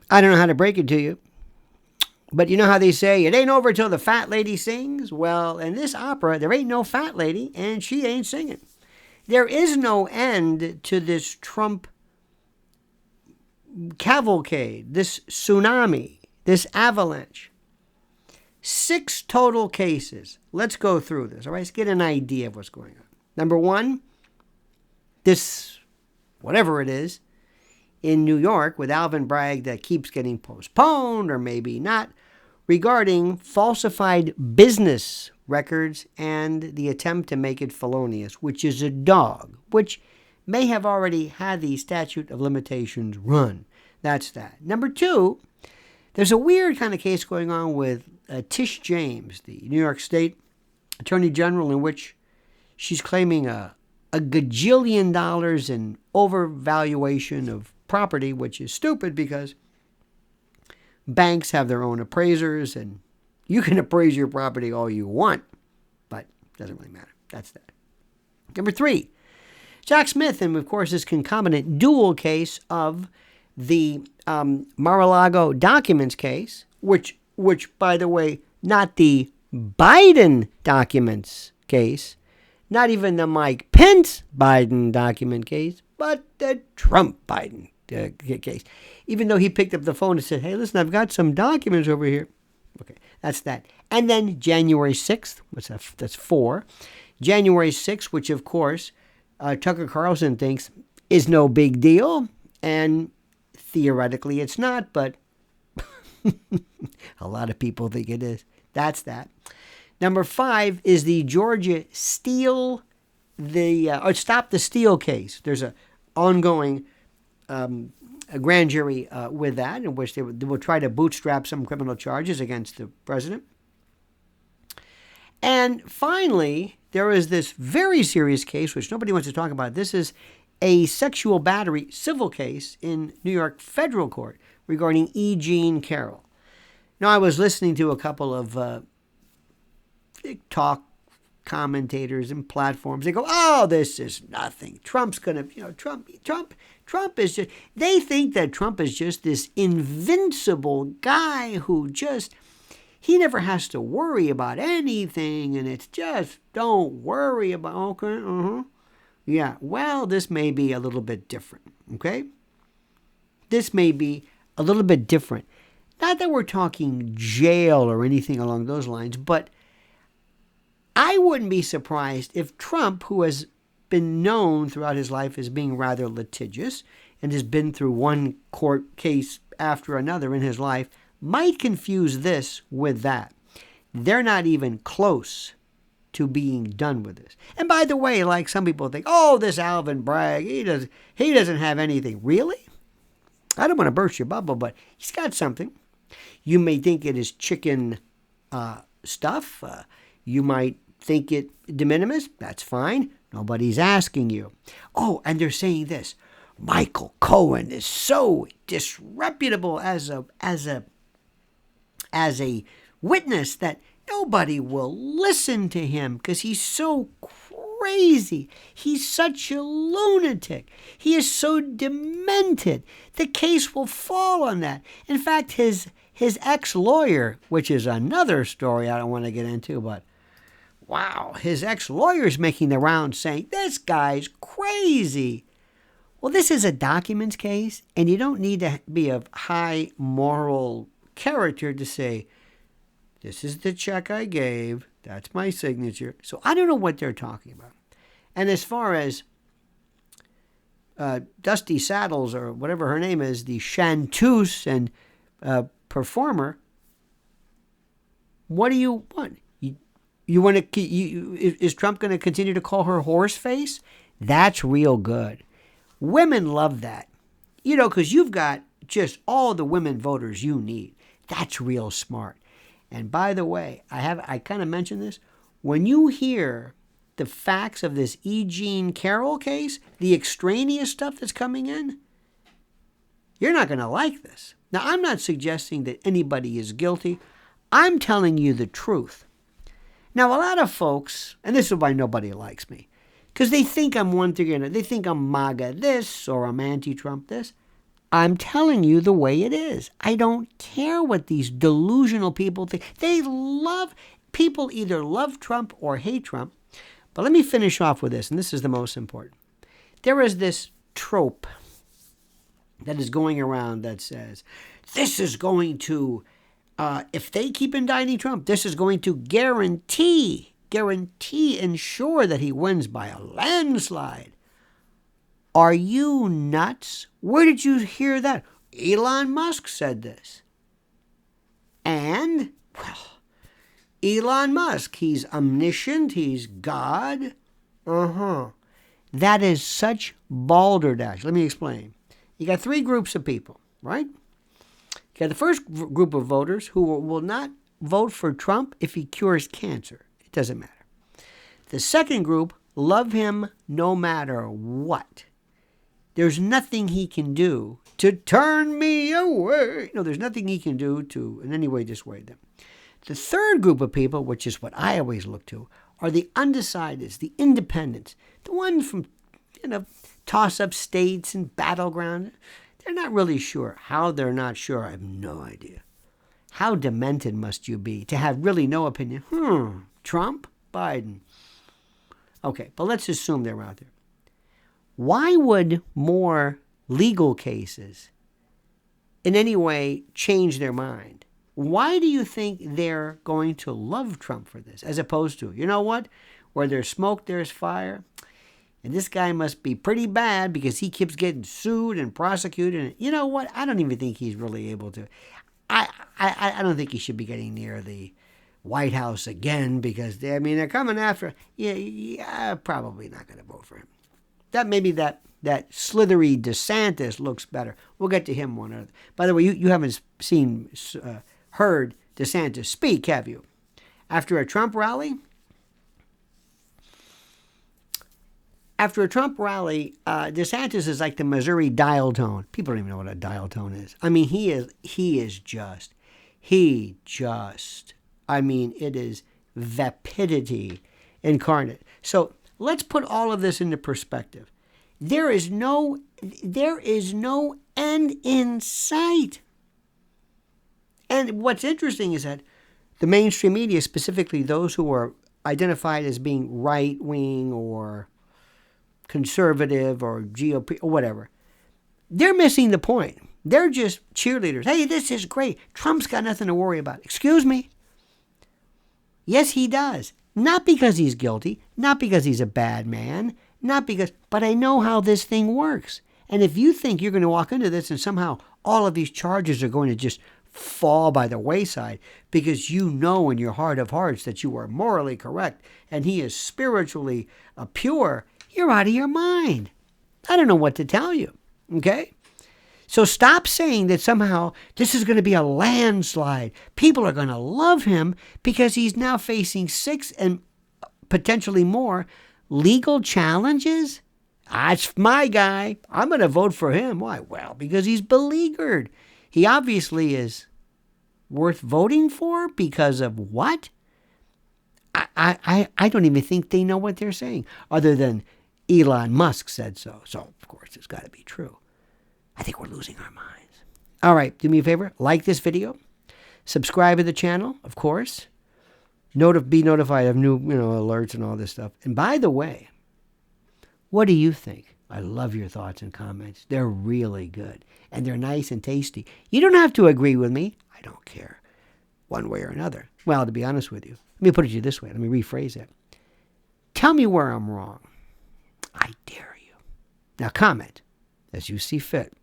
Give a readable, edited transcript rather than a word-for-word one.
I don't know how to break it to you, but you know how they say, it ain't over till the fat lady sings? Well, in this opera, there ain't no fat lady, and she ain't singing. There is no end to this Trump cavalcade, this tsunami, this avalanche. 6 total cases. Let's go through this, all right? Let's get an idea of what's going on. Number 1, this, whatever it is, in New York with Alvin Bragg that keeps getting postponed or maybe not, regarding falsified business records and the attempt to make it felonious, which is a dog, which may have already had the statute of limitations run. That's that. Number 2, there's a weird kind of case going on with Tish James, the New York State Attorney General, in which she's claiming a gajillion dollars in overvaluation of property, which is stupid because banks have their own appraisers and you can appraise your property all you want, but it doesn't really matter. That's that. Number 3, Jack Smith, and of course this concomitant dual case of the Mar-a-Lago documents case, which by the way, not the Biden documents case, not even the Mike Pence Biden document case, but the Trump Biden case. Even though he picked up the phone and said, hey, listen, I've got some documents over here. Okay, that's that. And then January 6th, that's 4. January 6th, which of course Tucker Carlson thinks is no big deal. And theoretically it's not, but a lot of people think it is. That's that. Number 5 is the Georgia Steel, Stop the Steal case. There's an ongoing a grand jury with that, in which they will try to bootstrap some criminal charges against the president. And finally, there is this very serious case, which nobody wants to talk about. This is a sexual battery civil case in New York federal court regarding Gene Carroll. Now, I was listening to a couple of talk commentators and platforms. They go, oh, this is nothing. Trump's going to, Trump is just, they think that Trump is just this invincible guy who just, he never has to worry about anything. And it's just, don't worry about, okay, yeah, well, this may be a little bit different, okay? This may be a little bit different. Not that we're talking jail or anything along those lines, but I wouldn't be surprised if Trump, who has been known throughout his life as being rather litigious and has been through one court case after another in his life, might confuse this with that. They're not even close to being done with this. And by the way, like some people think, oh, this Alvin Bragg, he doesn't have anything. Really? I don't want to burst your bubble, but he's got something. You may think it is chicken stuff. You might think it de minimis. That's fine. Nobody's asking you. Oh, and they're saying this. Michael Cohen is so disreputable as a witness that nobody will listen to him because he's so crazy. He's such a lunatic. He is so demented. The case will fall on that. In fact, his ex-lawyer, which is another story I don't want to get into, but wow, his ex-lawyer is making the rounds saying, this guy's crazy. Well, this is a documents case, and you don't need to be of high moral character to say, this is the check I gave. That's my signature. So I don't know what they're talking about. And as far as Dusty Saddles, or whatever her name is, the chanteuse and performer, what do you want? You want to? Is Trump going to continue to call her horseface? That's real good. Women love that, because you've got just all the women voters you need. That's real smart. And by the way, I kind of mentioned this. When you hear the facts of this Gene Carroll case, the extraneous stuff that's coming in, you're not going to like this. Now, I'm not suggesting that anybody is guilty. I'm telling you the truth. Now, a lot of folks, and this is why nobody likes me, because they think I'm one thing or another. They think I'm MAGA this or I'm anti-Trump this. I'm telling you the way it is. I don't care what these delusional people think. People either love Trump or hate Trump. But let me finish off with this, and this is the most important. There is this trope that is going around that says, this is going to, if they keep indicting Trump, this is going to guarantee, ensure that he wins by a landslide. Are you nuts? Where did you hear that? Elon Musk said this. And, well, Elon Musk, he's omniscient, he's God. That is such balderdash. Let me explain. You got three groups of people, right? You got the first group of voters who will not vote for Trump if he cures cancer. It doesn't matter. The second group love him no matter what. There's nothing he can do to turn me away. No, there's nothing he can do to in any way dissuade them. The third group of people, which is what I always look to, are the undecideds, the independents, the ones from, toss-up states and battleground. They're not really sure. How they're not sure, I have no idea. How demented must you be to have really no opinion? Trump? Biden? Okay, but let's assume they're out there. Why would more legal cases in any way change their mind? Why do you think they're going to love Trump for this, as opposed to, you know what? Where there's smoke, there's fire. And this guy must be pretty bad because he keeps getting sued and prosecuted. And you know what? I don't even think he's really able to. I don't think he should be getting near the White House again because, they're coming after. Yeah, probably not going to vote for him. Maybe that slithery DeSantis looks better. We'll get to him one other. By the way, you haven't heard DeSantis speak, have you? After a Trump rally, DeSantis is like the Missouri dial tone. People don't even know what a dial tone is. It is vapidity incarnate. So let's put all of this into perspective. There is no end in sight. And what's interesting is that the mainstream media, specifically those who are identified as being right-wing or conservative or GOP or whatever, they're missing the point. They're just cheerleaders. Hey, this is great. Trump's got nothing to worry about. Excuse me? Yes, he does. Not because he's guilty, not because he's a bad man, but I know how this thing works. And if you think you're going to walk into this and somehow all of these charges are going to just fall by the wayside because you know in your heart of hearts that you are morally correct and he is spiritually pure, you're out of your mind. I don't know what to tell you, okay? So stop saying that somehow this is going to be a landslide. People are going to love him because he's now facing 6 and potentially more legal challenges. That's my guy. I'm going to vote for him. Why? Well, because he's beleaguered. He obviously is worth voting for because of what? I don't even think they know what they're saying, other than Elon Musk said so. So, of course, it's got to be true. I think we're losing our minds. All right, do me a favor. Like this video. Subscribe to the channel, of course. Be notified of new alerts and all this stuff. And by the way, what do you think? I love your thoughts and comments. They're really good. And they're nice and tasty. You don't have to agree with me. I don't care. One way or another. Well, to be honest with you, let me put it to you this way. Let me rephrase it. Tell me where I'm wrong. I dare you. Now comment as you see fit.